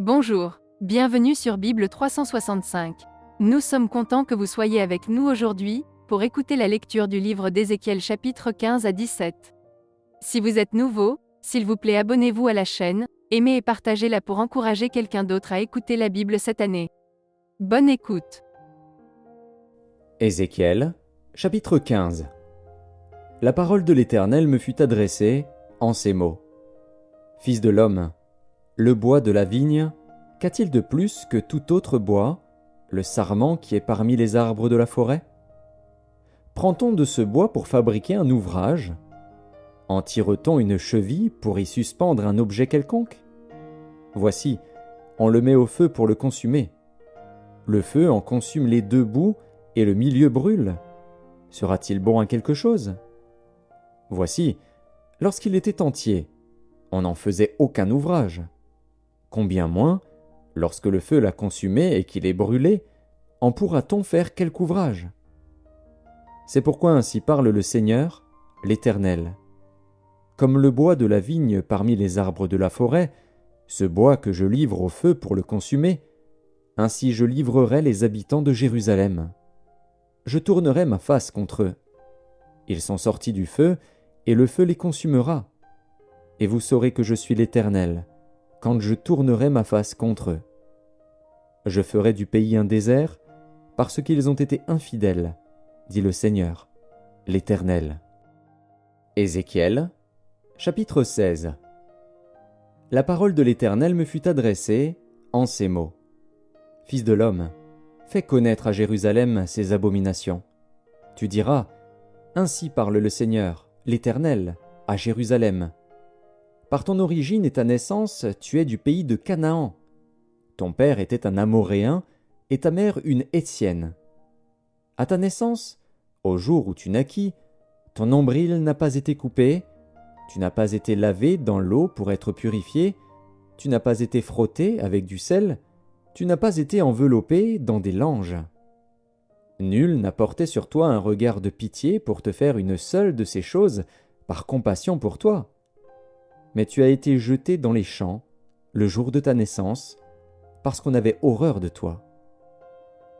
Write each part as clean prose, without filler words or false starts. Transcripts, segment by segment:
Bonjour, bienvenue sur Bible 365. Nous sommes contents que vous soyez avec nous aujourd'hui, pour écouter la lecture du livre d'Ézéchiel chapitre 15 à 17. Si vous êtes nouveau, s'il vous plaît abonnez-vous à la chaîne, aimez et partagez-la pour encourager quelqu'un d'autre à écouter la Bible cette année. Bonne écoute. Ézéchiel, chapitre 15. La parole de l'Éternel me fut adressée en ces mots. Fils de l'homme, le bois de la vigne, qu'a-t-il de plus que tout autre bois, le sarment qui est parmi les arbres de la forêt? Prend-on de ce bois pour fabriquer un ouvrage? En tire-t-on une cheville pour y suspendre un objet quelconque? Voici, on le met au feu pour le consumer. Le feu en consume les deux bouts et le milieu brûle. Sera-t-il bon à quelque chose? Voici, lorsqu'il était entier, on n'en faisait aucun ouvrage. Combien moins, lorsque le feu l'a consumé et qu'il est brûlé, en pourra-t-on faire quelque ouvrage? C'est pourquoi ainsi parle le Seigneur, l'Éternel. Comme le bois de la vigne parmi les arbres de la forêt, ce bois que je livre au feu pour le consumer, ainsi je livrerai les habitants de Jérusalem. Je tournerai ma face contre eux. Ils sont sortis du feu, et le feu les consumera. Et vous saurez que je suis l'Éternel, quand je tournerai ma face contre eux. Je ferai du pays un désert, parce qu'ils ont été infidèles, dit le Seigneur, l'Éternel. Ézéchiel, chapitre 16. La parole de l'Éternel me fut adressée en ces mots. Fils de l'homme, fais connaître à Jérusalem ses abominations. Tu diras, ainsi parle le Seigneur, l'Éternel, à Jérusalem. Par ton origine et ta naissance, tu es du pays de Canaan. Ton père était un Amoréen et ta mère une Hétienne. À ta naissance, au jour où tu naquis, ton nombril n'a pas été coupé, tu n'as pas été lavé dans l'eau pour être purifié, tu n'as pas été frotté avec du sel, tu n'as pas été enveloppé dans des langes. Nul n'a porté sur toi un regard de pitié pour te faire une seule de ces choses par compassion pour toi. Mais tu as été jeté dans les champs, le jour de ta naissance, parce qu'on avait horreur de toi.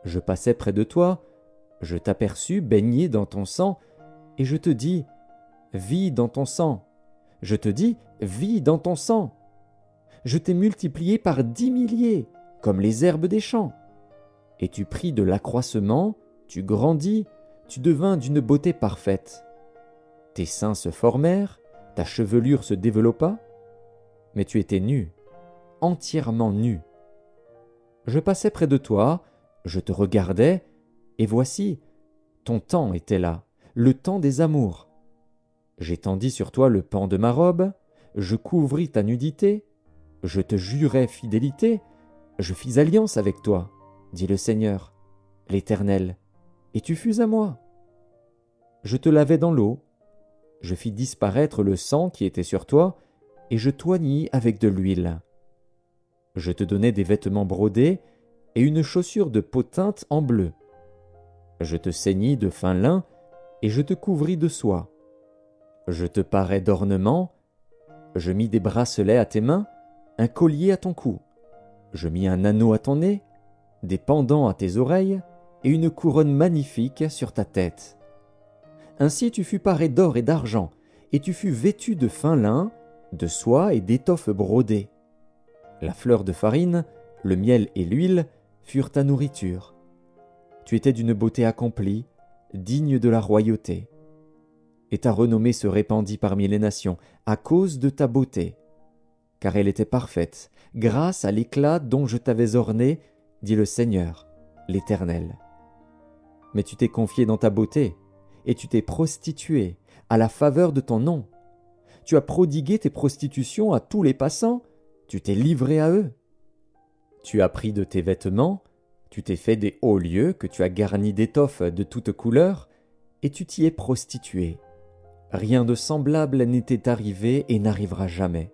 Je passais près de toi, je t'aperçus baigné dans ton sang, et je te dis, vis dans ton sang. Je te dis, vis dans ton sang. Je t'ai multiplié par 10 milliers, comme les herbes des champs. Et tu pris de l'accroissement, tu grandis, tu devins d'une beauté parfaite. Tes seins se formèrent, ta chevelure se développa, mais tu étais nu, entièrement nu. Je passais près de toi, je te regardais, et voici, ton temps était là, le temps des amours. J'étendis sur toi le pan de ma robe, je couvris ta nudité, je te jurai fidélité, je fis alliance avec toi, dit le Seigneur, l'Éternel, et tu fus à moi. Je te lavai dans l'eau, je fis disparaître le sang qui était sur toi, et je t'oignis avec de l'huile. Je te donnai des vêtements brodés et une chaussure de peau teinte en bleu. Je te ceignis de fin lin, et je te couvris de soie. Je te parais d'ornements, je mis des bracelets à tes mains, un collier à ton cou. Je mis un anneau à ton nez, des pendants à tes oreilles, et une couronne magnifique sur ta tête. Ainsi tu fus paré d'or et d'argent, et tu fus vêtu de fin lin, de soie et d'étoffes brodées. La fleur de farine, le miel et l'huile furent ta nourriture. Tu étais d'une beauté accomplie, digne de la royauté. Et ta renommée se répandit parmi les nations à cause de ta beauté. Car elle était parfaite, grâce à l'éclat dont je t'avais orné, dit le Seigneur, l'Éternel. Mais tu t'es confié dans ta beauté, et tu t'es prostitué à la faveur de ton nom. Tu as prodigué tes prostitutions à tous les passants, tu t'es livré à eux. Tu as pris de tes vêtements, tu t'es fait des hauts lieux que tu as garnis d'étoffes de toutes couleurs, et tu t'y es prostitué. Rien de semblable n'était arrivé et n'arrivera jamais.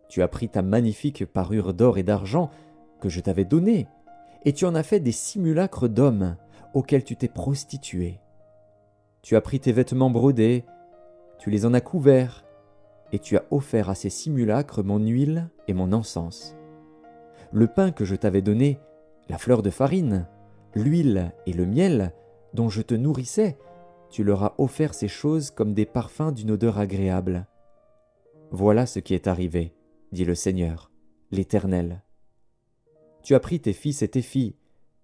Tu as pris ta magnifique parure d'or et d'argent que je t'avais donnée, et tu en as fait des simulacres d'hommes auxquels tu t'es prostitué. Tu as pris tes vêtements brodés, tu les en as couverts, et tu as offert à ces simulacres mon huile et mon encens. le pain que je t'avais donné, la fleur de farine, l'huile et le miel, dont je te nourrissais, tu leur as offert ces choses comme des parfums d'une odeur agréable. Voilà ce qui est arrivé, dit le Seigneur, l'Éternel. Tu as pris tes fils et tes filles,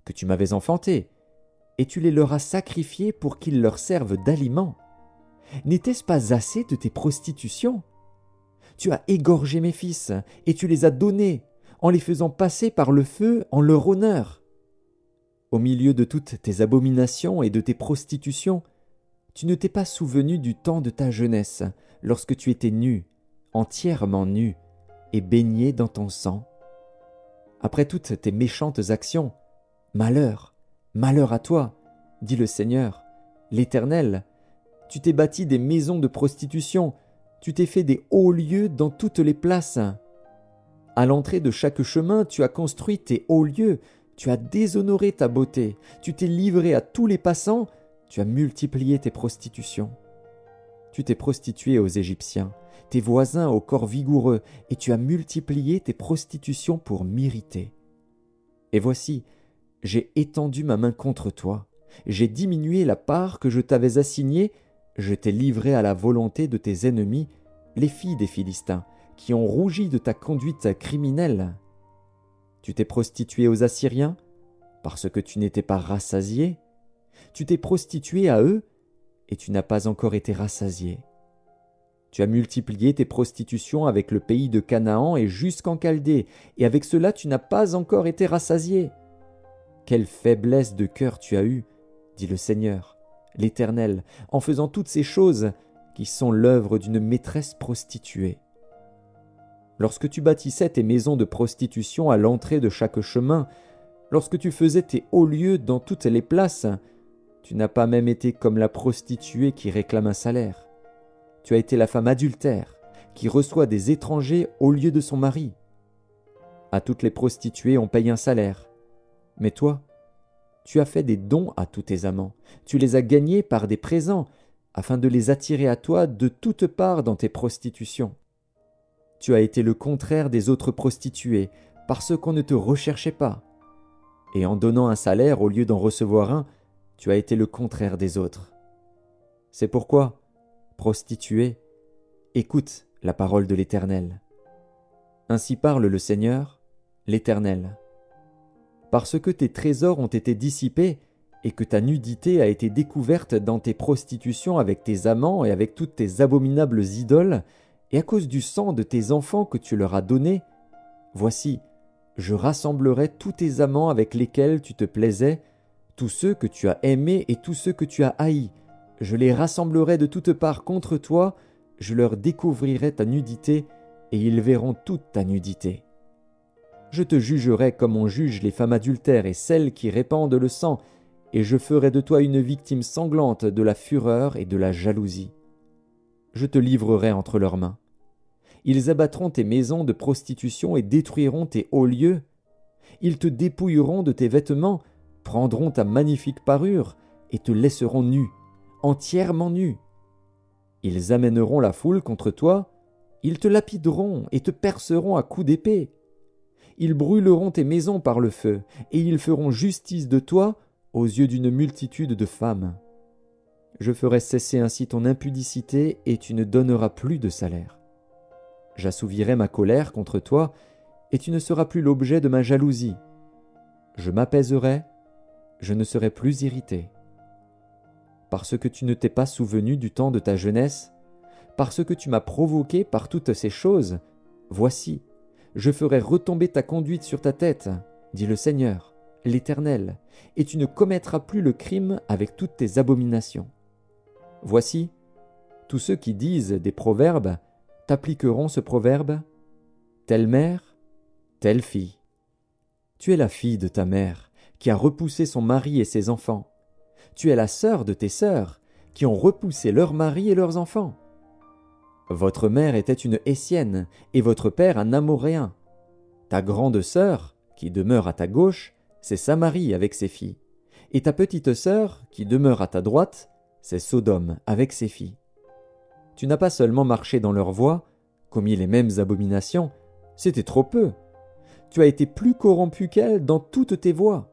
que tu m'avais enfantés, et tu les leur as sacrifiés pour qu'ils leur servent d'aliment. N'était-ce pas assez de tes prostitutions? Tu as égorgé mes fils, et tu les as donnés, en les faisant passer par le feu en leur honneur. Au milieu de toutes tes abominations et de tes prostitutions, tu ne t'es pas souvenu du temps de ta jeunesse, lorsque tu étais nu, entièrement nu, et baigné dans ton sang. Après toutes tes méchantes actions, malheur, malheur à toi, dit le Seigneur, l'Éternel. Tu t'es bâti des maisons de prostitution, tu t'es fait des hauts lieux dans toutes les places. À l'entrée de chaque chemin, tu as construit tes hauts lieux, tu as déshonoré ta beauté, tu t'es livré à tous les passants, tu as multiplié tes prostitutions. Tu t'es prostitué aux Égyptiens, tes voisins au corps vigoureux, et tu as multiplié tes prostitutions pour m'irriter. Et voici, j'ai étendu ma main contre toi, j'ai diminué la part que je t'avais assignée, je t'ai livré à la volonté de tes ennemis, les filles des Philistins, qui ont rougi de ta conduite criminelle. Tu t'es prostitué aux Assyriens, parce que tu n'étais pas rassasié. Tu t'es prostitué à eux, et tu n'as pas encore été rassasié. Tu as multiplié tes prostitutions avec le pays de Canaan et jusqu'en Chaldée, et avec cela tu n'as pas encore été rassasié. Quelle faiblesse de cœur tu as eue, dit le Seigneur, l'Éternel, en faisant toutes ces choses qui sont l'œuvre d'une maîtresse prostituée. Lorsque tu bâtissais tes maisons de prostitution à l'entrée de chaque chemin, lorsque tu faisais tes hauts lieux dans toutes les places, tu n'as pas même été comme la prostituée qui réclame un salaire. Tu as été la femme adultère, qui reçoit des étrangers au lieu de son mari. À toutes les prostituées on paye un salaire. Mais toi, tu as fait des dons à tous tes amants. Tu les as gagnés par des présents, afin de les attirer à toi de toutes parts dans tes prostitutions. Tu as été le contraire des autres prostituées, parce qu'on ne te recherchait pas. Et en donnant un salaire au lieu d'en recevoir un, tu as été le contraire des autres. C'est pourquoi, prostituée, écoute la parole de l'Éternel. Ainsi parle le Seigneur, l'Éternel. Parce que tes trésors ont été dissipés et que ta nudité a été découverte dans tes prostitutions avec tes amants et avec toutes tes abominables idoles, et à cause du sang de tes enfants que tu leur as donné, voici, je rassemblerai tous tes amants avec lesquels tu te plaisais, tous ceux que tu as aimés et tous ceux que tu as haïs. Je les rassemblerai de toutes parts contre toi, je leur découvrirai ta nudité, et ils verront toute ta nudité. Je te jugerai comme on juge les femmes adultères et celles qui répandent le sang, et je ferai de toi une victime sanglante de la fureur et de la jalousie. Je te livrerai entre leurs mains. Ils abattront tes maisons de prostitution et détruiront tes hauts lieux. Ils te dépouilleront de tes vêtements, prendront ta magnifique parure et te laisseront nu, entièrement nu. Ils amèneront la foule contre toi, ils te lapideront et te perceront à coups d'épée. Ils brûleront tes maisons par le feu, et ils feront justice de toi aux yeux d'une multitude de femmes. Je ferai cesser ainsi ton impudicité, et tu ne donneras plus de salaire. J'assouvirai ma colère contre toi, et tu ne seras plus l'objet de ma jalousie. Je m'apaiserai, je ne serai plus irrité. Parce que tu ne t'es pas souvenu du temps de ta jeunesse, parce que tu m'as provoqué par toutes ces choses, voici, je ferai retomber ta conduite sur ta tête, dit le Seigneur, l'Éternel, et tu ne commettras plus le crime avec toutes tes abominations. Voici, tous ceux qui disent des proverbes t'appliqueront ce proverbe, telle mère, telle fille. Tu es la fille de ta mère, qui a repoussé son mari et ses enfants. Tu es la sœur de tes sœurs, qui ont repoussé leurs maris et leurs enfants. Votre mère était une Hessienne, et votre père un Amoréen. Ta grande sœur, qui demeure à ta gauche, c'est Samarie avec ses filles. Et ta petite sœur, qui demeure à ta droite, c'est Sodome avec ses filles. Tu n'as pas seulement marché dans leurs voies, commis les mêmes abominations, c'était trop peu. tu as été plus corrompu qu'elle dans toutes tes voies.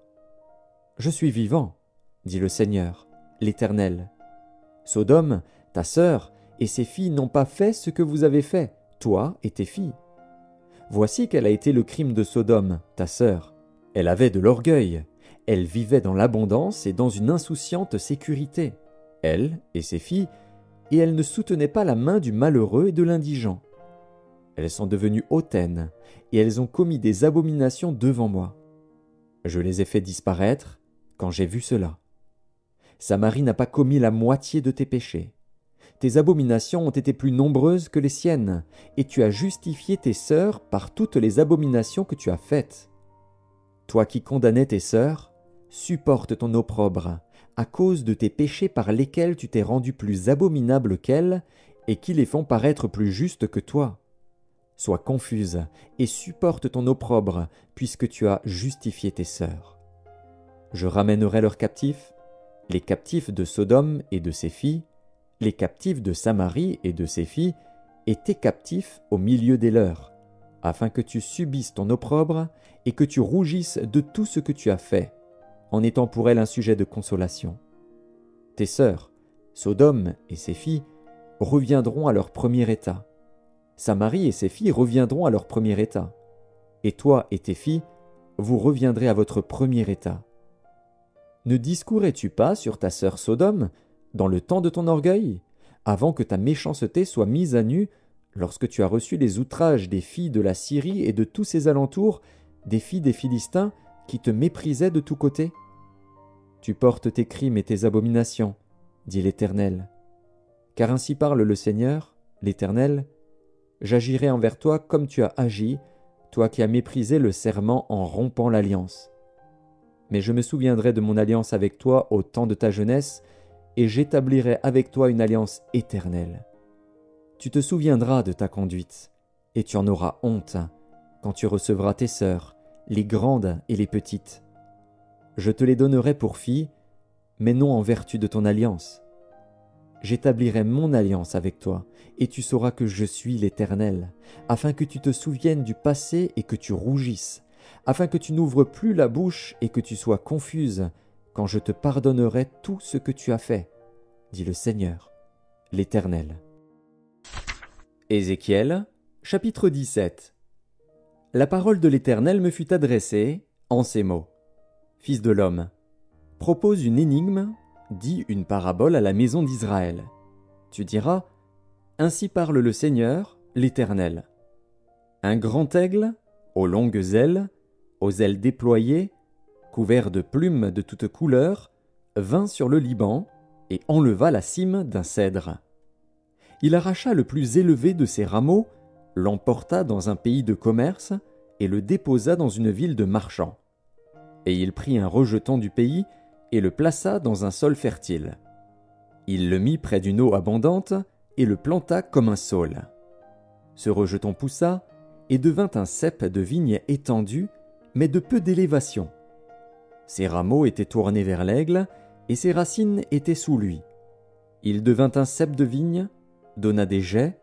Je suis vivant, dit le Seigneur, l'Éternel. Sodome, ta sœur, et ses filles n'ont pas fait ce que vous avez fait, toi et tes filles. Voici quel a été le crime de Sodome, ta sœur. Elle avait de l'orgueil, elle vivait dans l'abondance et dans une insouciante sécurité, elle et ses filles, et elle ne soutenait pas la main du malheureux et de l'indigent. Elles sont devenues hautaines, et elles ont commis des abominations devant moi. Je les ai fait disparaître quand j'ai vu cela. Samarie n'a pas commis la moitié de tes péchés. Tes abominations ont été plus nombreuses que les siennes, et tu as justifié tes sœurs par toutes les abominations que tu as faites. Toi qui condamnais tes sœurs, supporte ton opprobre, à cause de tes péchés par lesquels tu t'es rendu plus abominable qu'elles, et qui les font paraître plus justes que toi. Sois confuse, et supporte ton opprobre, puisque tu as justifié tes sœurs. Je ramènerai leurs captifs, les captifs de Sodome et de ses filles, les captifs de Samarie et de ses filles, et tes captifs au milieu des leurs, afin que tu subisses ton opprobre et que tu rougisses de tout ce que tu as fait, en étant pour elles un sujet de consolation. Tes sœurs, Sodome et ses filles, reviendront à leur premier état. Samarie et ses filles reviendront à leur premier état. Et toi et tes filles, vous reviendrez à votre premier état. Ne discourais-tu pas sur ta sœur Sodome, dans le temps de ton orgueil, avant que ta méchanceté soit mise à nu, lorsque tu as reçu les outrages des filles de la Syrie et de tous ses alentours, des filles des Philistins, qui te méprisaient de tous côtés? Tu portes tes crimes et tes abominations, dit l'Éternel. Car ainsi parle le Seigneur, l'Éternel, j'agirai envers toi comme tu as agi, toi qui as méprisé le serment en rompant l'alliance. Mais je me souviendrai de mon alliance avec toi au temps de ta jeunesse, et j'établirai avec toi une alliance éternelle. Tu te souviendras de ta conduite, et tu en auras honte, quand tu recevras tes sœurs, les grandes et les petites. Je te les donnerai pour filles, mais non en vertu de ton alliance. J'établirai mon alliance avec toi, et tu sauras que je suis l'Éternel, afin que tu te souviennes du passé et que tu rougisses, afin que tu n'ouvres plus la bouche et que tu sois confuse, quand je te pardonnerai tout ce que tu as fait, dit le Seigneur, l'Éternel. Ézéchiel, chapitre 17. La parole de l'Éternel me fut adressée en ces mots. Fils de l'homme, propose une énigme, dis une parabole à la maison d'Israël. Tu diras, ainsi parle le Seigneur, l'Éternel. Un grand aigle, aux longues ailes, aux ailes déployées, couvert de plumes de toutes couleurs, vint sur le Liban et enleva la cime d'un cèdre. Il arracha le plus élevé de ses rameaux, l'emporta dans un pays de commerce et le déposa dans une ville de marchands. Et il prit un rejeton du pays et le plaça dans un sol fertile. Il le mit près d'une eau abondante et le planta comme un saule. Ce rejeton poussa et devint un cep de vigne étendu, mais de peu d'élévation. Ses rameaux étaient tournés vers l'aigle, et ses racines étaient sous lui. Il devint un cep de vigne, donna des jets,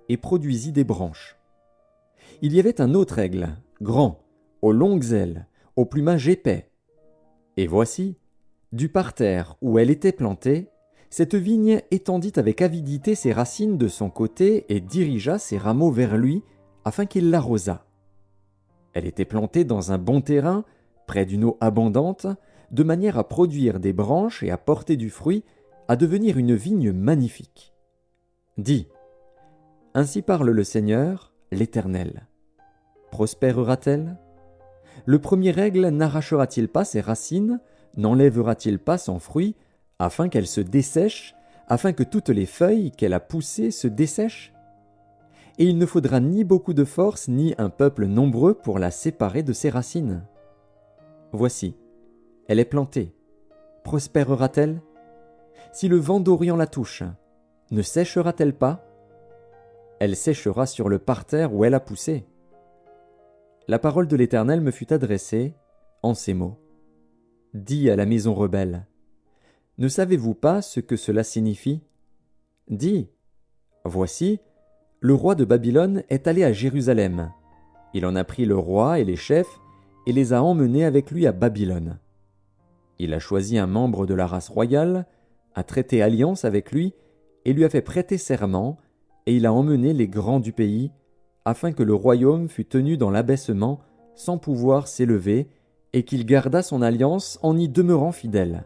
et produisit des branches. Il y avait un autre aigle, grand, aux longues ailes, au plumage épais. Et voici, du parterre où elle était plantée, cette vigne étendit avec avidité ses racines de son côté et dirigea ses rameaux vers lui, afin qu'il l'arrosât. Elle était plantée dans un bon terrain, près d'une eau abondante, de manière à produire des branches et à porter du fruit, à devenir une vigne magnifique. Dis, ainsi parle le Seigneur, l'Éternel. Prospérera-t-elle? Le premier aigle n'arrachera-t-il pas ses racines, n'enlèvera-t-il pas son fruit, afin qu'elle se dessèche, afin que toutes les feuilles qu'elle a poussées se dessèchent? Et il ne faudra ni beaucoup de force, ni un peuple nombreux pour la séparer de ses racines. Voici, elle est plantée. Prospérera-t-elle? Si le vent d'Orient la touche, ne séchera-t-elle pas? Elle séchera sur le parterre où elle a poussé. La parole de l'Éternel me fut adressée en ces mots. Dis à la maison rebelle, ne savez-vous pas ce que cela signifie? Dis, voici, le roi de Babylone est allé à Jérusalem. Il en a pris le roi et les chefs et les a emmenés avec lui à Babylone. Il a choisi un membre de la race royale, a traité alliance avec lui et lui a fait prêter serment, et il a emmené les grands du pays, afin que le royaume fût tenu dans l'abaissement sans pouvoir s'élever, et qu'il gardât son alliance en y demeurant fidèle.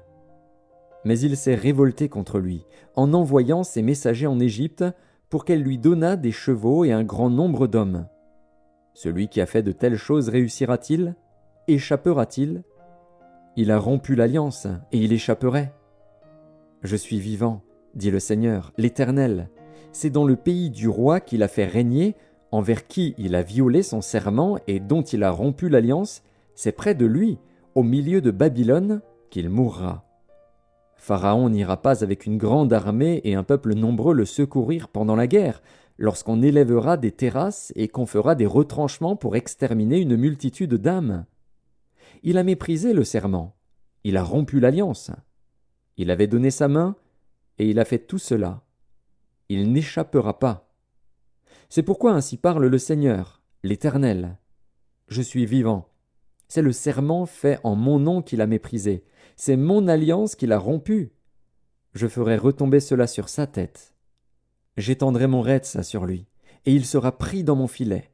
Mais il s'est révolté contre lui, en envoyant ses messagers en Égypte pour qu'elle lui donnât des chevaux et un grand nombre d'hommes. Celui qui a fait de telles choses réussira-t-il? Échappera-t-il? Il a rompu l'alliance, et il échapperait. Je suis vivant, dit le Seigneur, l'Éternel. C'est dans le pays du roi qu'il a fait régner, envers qui il a violé son serment et dont il a rompu l'alliance, c'est près de lui, au milieu de Babylone, qu'il mourra. Pharaon n'ira pas avec une grande armée et un peuple nombreux le secourir pendant la guerre, lorsqu'on élèvera des terrasses et qu'on fera des retranchements pour exterminer une multitude d'âmes. Il a méprisé le serment, il a rompu l'alliance. Il avait donné sa main, et il a fait tout cela. Il n'échappera pas. C'est pourquoi ainsi parle le Seigneur, l'Éternel. Je suis vivant. C'est le serment fait en mon nom qu'il a méprisé. C'est mon alliance qu'il a rompue. Je ferai retomber cela sur sa tête. J'étendrai mon retz sur lui, et il sera pris dans mon filet.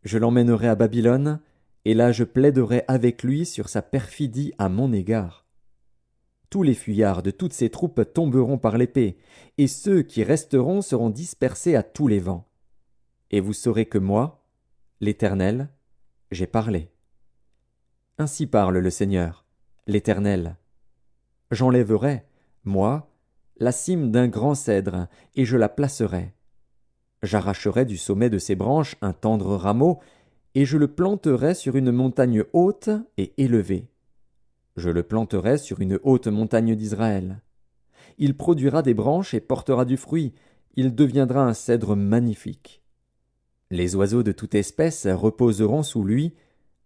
Je l'emmènerai à Babylone, et là je plaiderai avec lui sur sa perfidie à mon égard. Tous les fuyards de toutes ces troupes tomberont par l'épée, et ceux qui resteront seront dispersés à tous les vents. Et vous saurez que moi, l'Éternel, j'ai parlé. Ainsi parle le Seigneur, l'Éternel. J'enlèverai, moi, la cime d'un grand cèdre, et je la placerai. J'arracherai du sommet de ses branches un tendre rameau, et je le planterai sur une montagne haute et élevée. Je le planterai sur une haute montagne d'Israël. Il produira des branches et portera du fruit. Il deviendra un cèdre magnifique. Les oiseaux de toute espèce reposeront sous lui.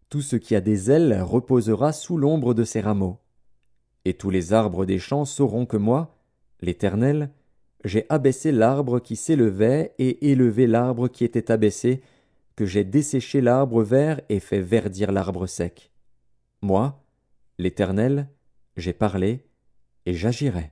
Tout ce qui a des ailes reposera sous l'ombre de ses rameaux. Et tous les arbres des champs sauront que moi, l'Éternel, j'ai abaissé l'arbre qui s'élevait et élevé l'arbre qui était abaissé, que j'ai desséché l'arbre vert et fait verdir l'arbre sec. Moi, l'Éternel, j'ai parlé, et j'agirai.